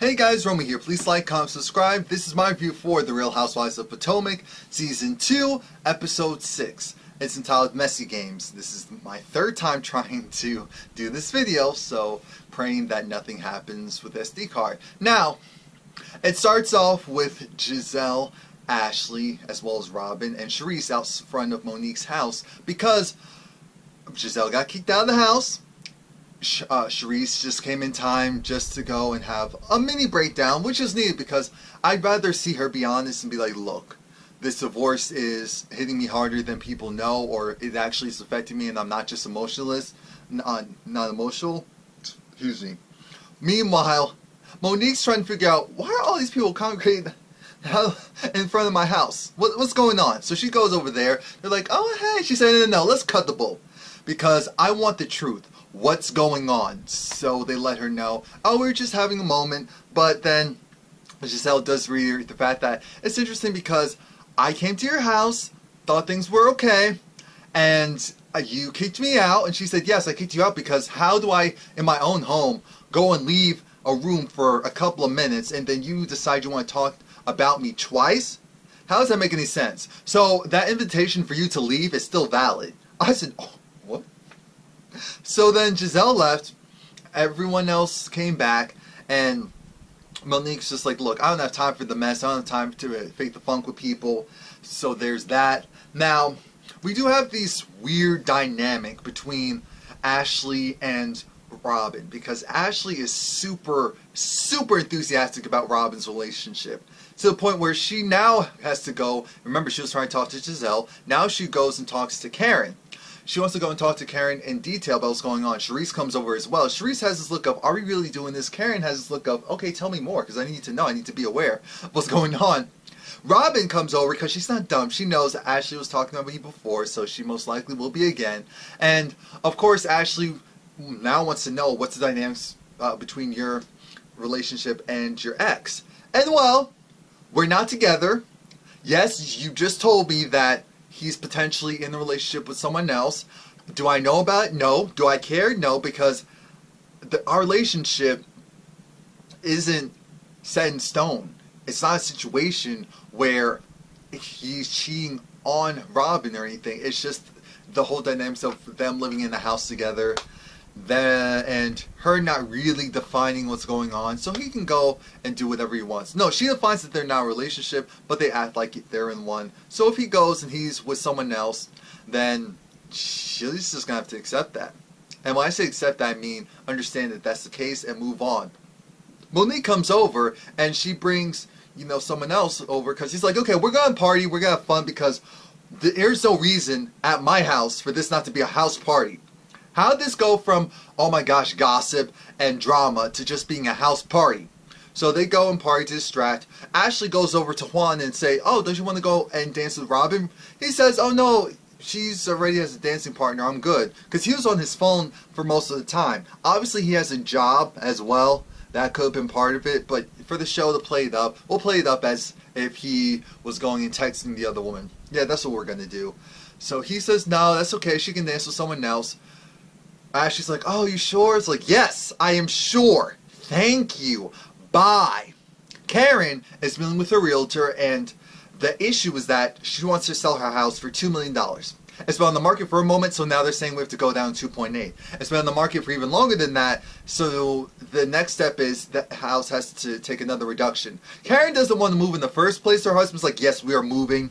Hey guys, Romie here. Please like, comment, subscribe. This is my review for The Real Housewives of Potomac, Season 2, Episode 6. It's entitled Messy Games. This is my third time trying to do this video, so praying that nothing happens with the SD card. Now, it starts off with Giselle, Ashley, as well as Robin, and Charisse out front of Monique's house because Giselle got kicked out of the house. Charisse just came in time just to go and have a mini breakdown, which is needed because I'd rather see her be honest and be like, look, this divorce is hitting me harder than people know, or it actually is affecting me and I'm not just emotionless, not emotional. Excuse me. Meanwhile, Monique's trying to figure out, why are all these people congregating in front of my house? What's going on? So she goes over there. They're like, oh, hey. She said, no, let's cut the bull because I want the truth. What's going on? So they let her know, oh, we're just having a moment. But then Giselle does reiterate the fact that it's interesting because I came to your house, thought things were okay, and you kicked me out. And she said, yes, I kicked you out because how do I, in my own home, go and leave a room for a couple of minutes and then you decide you want to talk about me twice? How does that make any sense? So that invitation for you to leave is still valid. I said, oh, what? So then Giselle left, everyone else came back, and Monique's just like, look, I don't have time for the mess, I don't have time to fake the funk with people, so there's that. Now, we do have this weird dynamic between Ashley and Robin, because Ashley is super enthusiastic about Robin's relationship, to the point where she now has to go, remember she was trying to talk to Giselle, now she goes and talks to Karen. She wants to go and talk to Karen in detail about what's going on. Charisse comes over as well. Charisse has this look of, are we really doing this? Karen has this look of, okay, tell me more, because I need to know. I need to be aware of what's going on. Robin comes over because she's not dumb. She knows that Ashley was talking about me before, so she most likely will be again. And, of course, Ashley now wants to know what's the dynamics between your relationship and your ex. And, well, we're not together. Yes, you just told me that he's potentially in a relationship with someone else. Do I know about it? No. Do I care? No, because our relationship isn't set in stone. It's not a situation where he's cheating on Robin or anything. It's just the whole dynamics of them living in the house together, and her not really defining what's going on, so he can go and do whatever he wants. No, she defines that they're not in a relationship, but they act like they're in one. So if he goes and he's with someone else, then she's just gonna have to accept that. And when I say accept that, I mean understand that that's the case and move on. Monique comes over and she brings, you know, someone else over because he's like, okay, we're gonna party, we're gonna have fun because there's no reason at my house for this not to be a house party. How did this go from, oh my gosh, gossip and drama to just being a house party? So they go and party to distract. Ashley goes over to Juan and say, oh, don't you want to go and dance with Robin? He says, oh no, she's already has a dancing partner, I'm good. Because he was on his phone for most of the time. Obviously he has a job as well. That could have been part of it. But for the show to play it up, we'll play it up as if he was going and texting the other woman. Yeah, that's what we're going to do. So he says, no, that's okay, she can dance with someone else. Ashley's like, oh, you sure? It's like, yes, I am sure. Thank you. Bye. Karen is dealing with her realtor, and the issue is that she wants to sell her house for $2 million. It's been on the market for a moment, so now they're saying we have to go down to 2.8. It's been on the market for even longer than that, so the next step is the house has to take another reduction. Karen doesn't want to move in the first place. Her husband's like, yes, we are moving.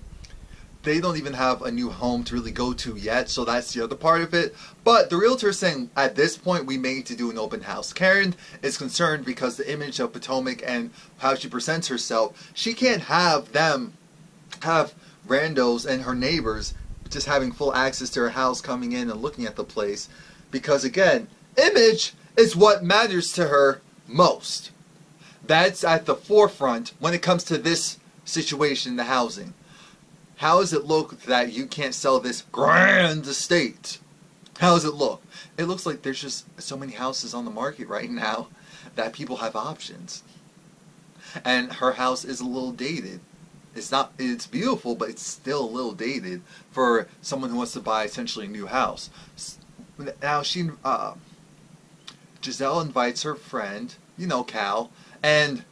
They don't even have a new home to really go to yet, so that's the other part of it. But the realtor is saying, at this point, we may need to do an open house. Karen is concerned because the image of Potomac and how she presents herself, she can't have them have randos and her neighbors just having full access to her house, coming in and looking at the place. Because again, image is what matters to her most. That's at the forefront when it comes to this situation, the housing. How does it look that you can't sell this grand estate? How does it look? It looks like there's just so many houses on the market right now that people have options. And her house is a little dated. It's beautiful, but it's still a little dated for someone who wants to buy essentially a new house. Now Giselle invites her friend you know, Cal, and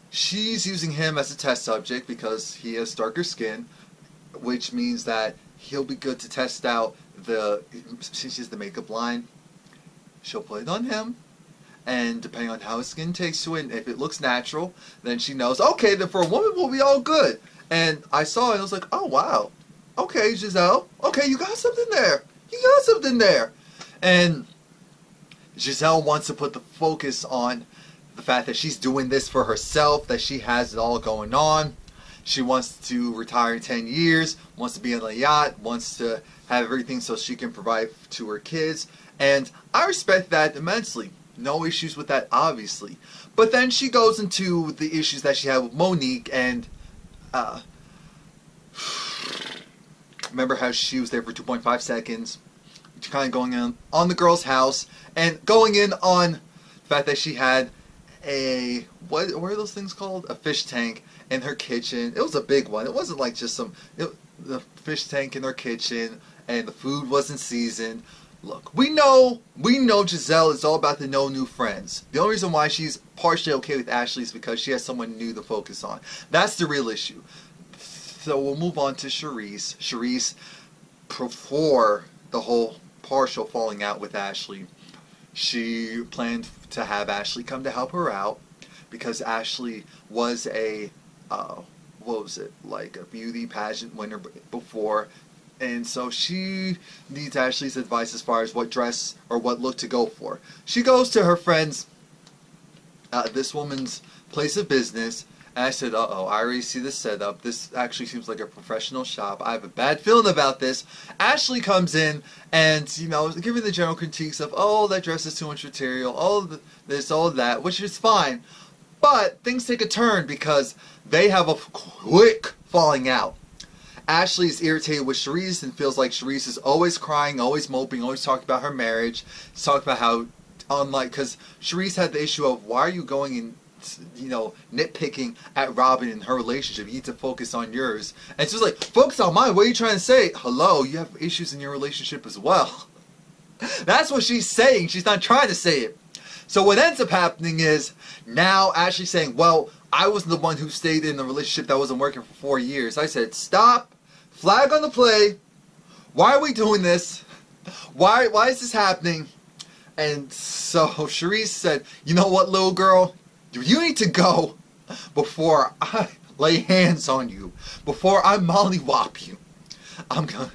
she's using him as a test subject because he has darker skin, which means that he'll be good to test out since she's the makeup line. She'll put it on him, and depending on how his skin takes to it, and if it looks natural, then she knows, okay, then for a woman we'll be all good. And I saw it and I was like, oh wow, okay, Giselle, okay, you got something there. You got something there. And Giselle wants to put the focus on the fact that she's doing this for herself, that she has it all going on. She wants to retire in 10 years, wants to be on a yacht, wants to have everything so she can provide to her kids. And I respect that immensely. No issues with that, obviously. But then she goes into the issues that she had with Monique, and remember how she was there for 2.5 seconds, kind of going in on the girl's house, and going in on the fact that she had a, what are those things called? A fish tank in her kitchen. It was a big one. It wasn't like just the fish tank in her kitchen, and the food wasn't seasoned. Look, we know Giselle is all about the no new friends. The only reason why she's partially okay with Ashley is because she has someone new to focus on. That's the real issue. So we'll move on to Charisse. Charisse, before the whole partial falling out with Ashley, she planned to have Ashley come to help her out because Ashley was a, what was it, like a beauty pageant winner before. And so she needs Ashley's advice as far as what dress or what look to go for. She goes to her friend's, this woman's place of business, and I said, uh-oh, I already see this setup. This actually seems like a professional shop. I have a bad feeling about this. Ashley comes in and, you know, giving the general critiques of, oh, that dress is too much material, oh, this, all that, which is fine. But things take a turn because they have a quick falling out. Ashley is irritated with Charisse and feels like Charisse is always crying, always moping, always talking about her marriage. She's talking about how, unlike, because Charisse had the issue of, why are you going and, you know, nitpicking at Robin and her relationship? You need to focus on yours. And she was like, focus on mine? What are you trying to say? Hello, you have issues in your relationship as well. That's what she's saying. She's not trying to say it. So what ends up happening is, now Ashley's saying, well, I wasn't the one who stayed in the relationship that wasn't working for 4 years. I said, stop. Flag on the play. Why are we doing this? Why is this happening? And so Charisse said, you know what, little girl? You need to go before I lay hands on you. Before I mollywop you.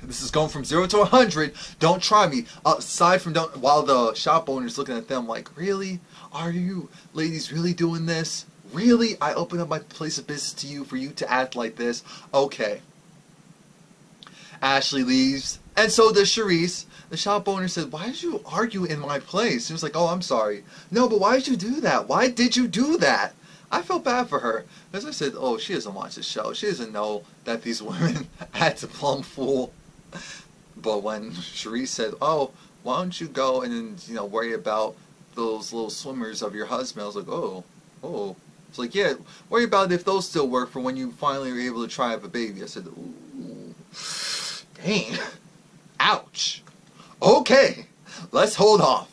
This is going from 0 to 100. Don't try me. Aside from while the shop owner's looking at them like, really? Are you ladies really doing this? Really? I opened up my place of business to you for you to act like this? Okay. Ashley leaves, and so does Charisse. The shop owner said, why did you argue in my place? He was like, oh, I'm sorry. No, but why did you do that? Why did you do that? I felt bad for her. Because I said, oh, she doesn't watch the show. She doesn't know that these women act a plum fool. But when Charisse said, oh, why don't you go and, you know, worry about those little swimmers of your husband? I was like, oh. It's like, yeah, worry about if those still work for when you finally are able to try have a baby. I said, ooh. Dang. Ouch. Okay. Let's hold off.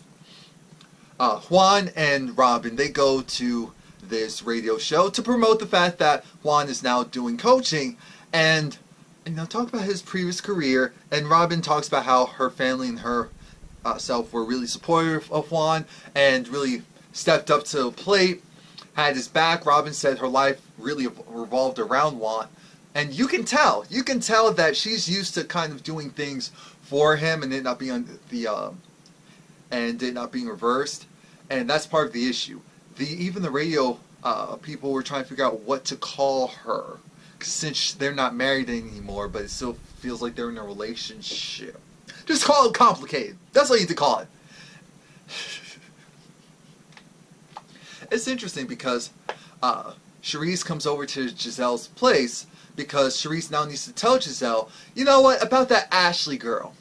Juan and Robin, they go to this radio show to promote the fact that Juan is now doing coaching, and, you know, talk about his previous career, and Robin talks about how her family and her self were really supportive of Juan and really stepped up to the plate, had his back. Robin said her life really revolved around Juan. And you can tell that she's used to kind of doing things for him and it not being and it not being reversed, and that's part of the issue. Even the radio people were trying to figure out what to call her, since they're not married anymore, but it still feels like they're in a relationship. Just call it complicated. That's what you need to call it. It's interesting because Charisse comes over to Giselle's place, because Charisse now needs to tell Giselle, you know what, about that Ashley girl.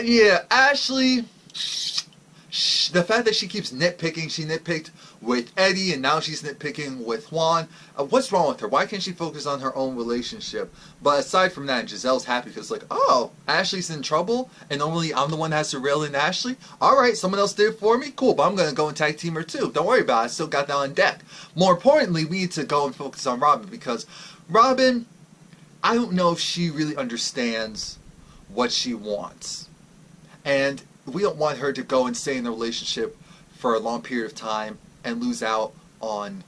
Yeah, Ashley, the fact that she keeps nitpicking, she nitpicked with Eddie, and now she's nitpicking with Juan. What's wrong with her? Why can't she focus on her own relationship? But aside from that, Giselle's happy because, like, oh, Ashley's in trouble, and normally I'm the one that has to rail in Ashley. All right, someone else did it for me. Cool, but I'm gonna go and tag team her too. Don't worry about it. I still got that on deck. More importantly, we need to go and focus on Robin, because Robin, I don't know if she really understands what she wants, and we don't want her to go and stay in a relationship for a long period of time and lose out on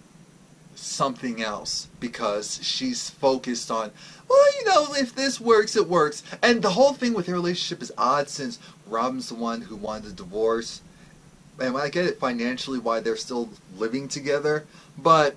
something else because she's focused on, well, you know, if this works, it works. And the whole thing with their relationship is odd, since Robin's the one who wanted a divorce. And I get it financially why they're still living together, but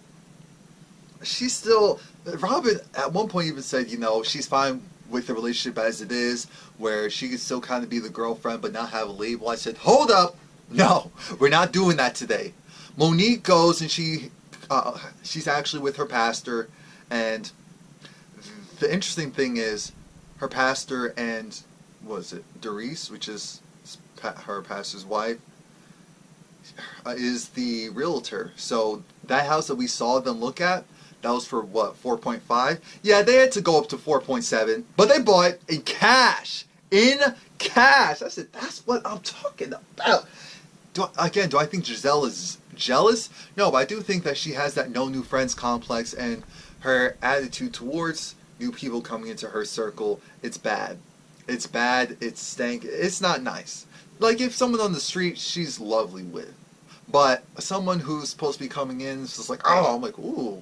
she's still, Robin at one point even said, you know, she's fine with the relationship as it is, where she could still kind of be the girlfriend but not have a label. I said, hold up, no, we're not doing that today. Monique goes and she's actually with her pastor, and the interesting thing is her pastor and, what is it, Doris, which is her pastor's wife, is the realtor. So that house that we saw them look at, that was for what, 4.5? Yeah, they had to go up to 4.7, but they bought it in cash. In cash. I said, that's what I'm talking about. Do I think Giselle is jealous? No, but I do think that she has that no new friends complex, and her attitude towards new people coming into her circle, it's bad. It's bad, it's stank, it's not nice. Like, if someone on the street she's lovely with, but someone who's supposed to be coming in is just like, oh, I'm like, ooh.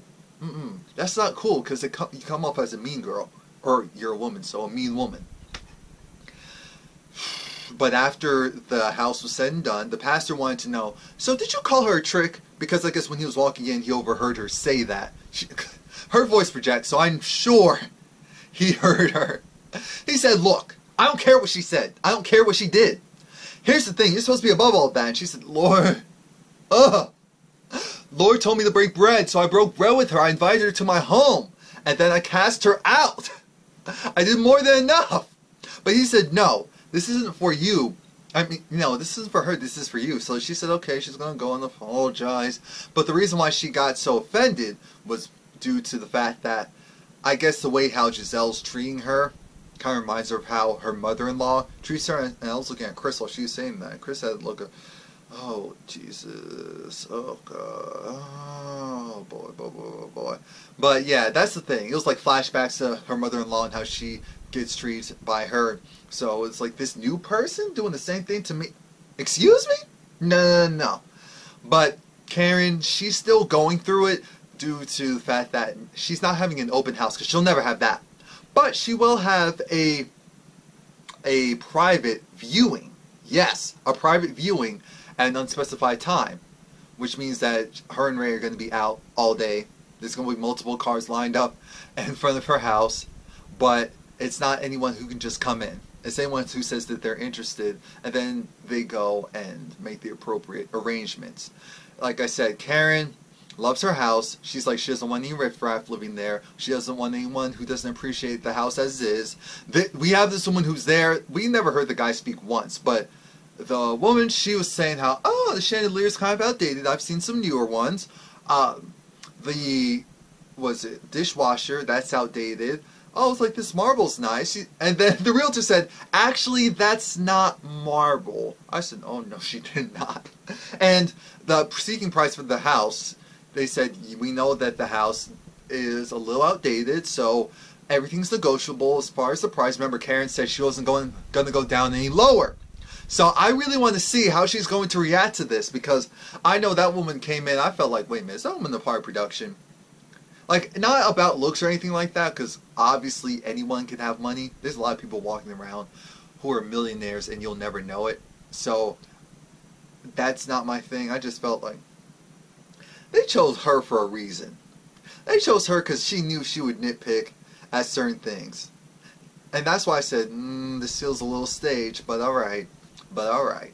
That's not cool, because you come off as a mean girl, or you're a woman, so a mean woman. But after the house was said and done, the pastor wanted to know, so did you call her a trick? Because I guess when he was walking in, he overheard her say that. Her voice projects, so I'm sure he heard her. He said, look, I don't care what she said. I don't care what she did. Here's the thing, you're supposed to be above all that. And she said, Lord, Lord told me to break bread, so I broke bread with her. I invited her to my home, and then I cast her out. I did more than enough. But he said, no, this isn't for you. I mean, no, this isn't for her, this is for you. So she said, okay, she's going to go and apologize. But the reason why she got so offended was due to the fact that, I guess the way how Giselle's treating her kind of reminds her of how her mother-in-law treats her. And I was looking at Chris while she was saying that. Chris had a look at, oh, Jesus. Oh, God. Oh, boy, boy, boy, boy. But, yeah, that's the thing. It was like flashbacks to her mother-in-law and how she gets treated by her. So it's like this new person doing the same thing to me. Excuse me? No. But Karen, she's still going through it due to the fact that she's not having an open house, because she'll never have that. But she will have a private viewing. Yes, a private viewing at an unspecified time, which means that her and Ray are going to be out all day. There's going to be multiple cars lined up in front of her house, but it's not anyone who can just come in. It's anyone who says that they're interested, and then they go and make the appropriate arrangements. Like I said, Karen loves her house. She's like, she doesn't want any riffraff living there. She doesn't want anyone who doesn't appreciate the house as is. We have this woman who's there. We never heard the guy speak once, but the woman, she was saying how, oh, the chandelier's kind of outdated. I've seen some newer ones. Dishwasher, that's outdated. Oh, it's like, this marble's nice. And then the realtor said, actually, that's not marble. I said, oh, no, she did not. And the seeking price for the house, they said, we know that the house is a little outdated, so everything's negotiable as far as the price. Remember, Karen said she wasn't going to go down any lower. So I really want to see how she's going to react to this, because I know that woman came in, I felt like, wait a minute, is that woman a part of production? Like, not about looks or anything like that, because obviously anyone can have money. There's a lot of people walking around who are millionaires and you'll never know it. So that's not my thing. I just felt like they chose her for a reason. They chose her because she knew she would nitpick at certain things. And that's why I said, this feels a little staged, but alright. But alright.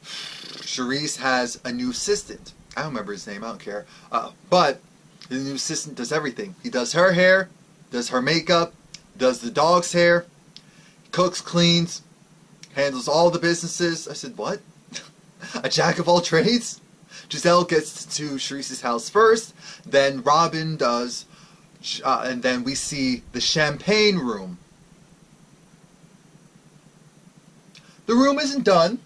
Charisse has a new assistant. I don't remember his name, I don't care. But the new assistant does everything. He does her hair, does her makeup, does the dog's hair, cooks, cleans. handles all the businesses. I said, what? A jack of all trades? Giselle gets to Charisse's house first, then Robin does, and then we see the champagne room. The room isn't done.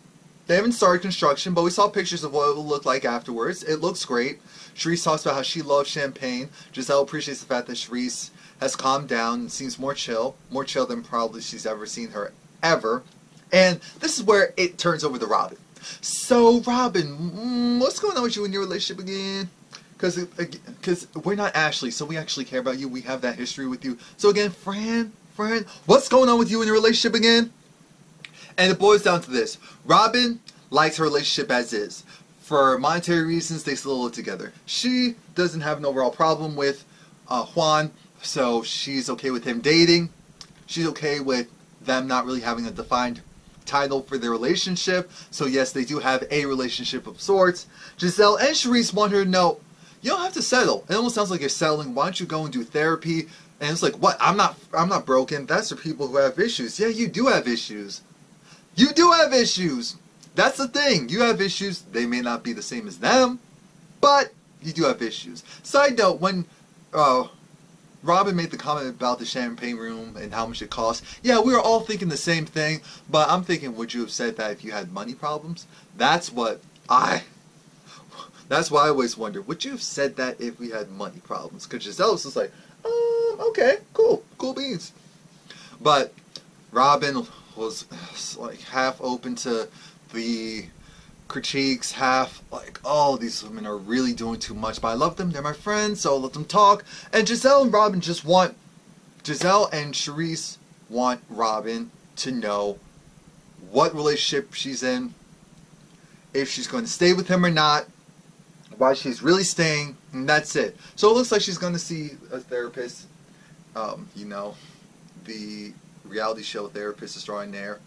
They haven't started construction, but we saw pictures of what it will look like afterwards. It looks great. Charisse talks about how she loves champagne. Giselle appreciates the fact that Charisse has calmed down and seems more chill than probably she's ever seen her ever. And this is where it turns over to Robin. So, Robin, what's going on with you in your relationship again? Because we're not Ashley, so we actually care about you. We have that history with you. So again, Fran, what's going on with you in your relationship again? And it boils down to this. Robin likes her relationship as is. For monetary reasons, they still live together. She doesn't have an overall problem with Juan, so she's okay with him dating. She's okay with them not really having a defined title for their relationship. So yes, they do have a relationship of sorts. Giselle and Charisse want her to know, you don't have to settle. It almost sounds like you're settling. Why don't you go and do therapy? And it's like, what? I'm not broken. That's for people who have issues. Yeah, you do have issues. You do have issues. That's the thing. You have issues. They may not be the same as them, but you do have issues. Side note, when Robin made the comment about the champagne room and how much it costs, yeah, we were all thinking the same thing, but I'm thinking, would you have said that if you had money problems? That's why I always wonder, would you have said that if we had money problems? Because Giselle was just like, okay, cool beans. But Robin was like half open to the critiques, half like, oh, these women are really doing too much, but I love them, they're my friends, so I'll let them talk. And Giselle and Charisse want Robin to know what relationship she's in, if she's going to stay with him or not, why she's really staying, and that's it. So it looks like she's going to see a therapist. You know, the reality show Therapist is drawing near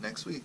next week.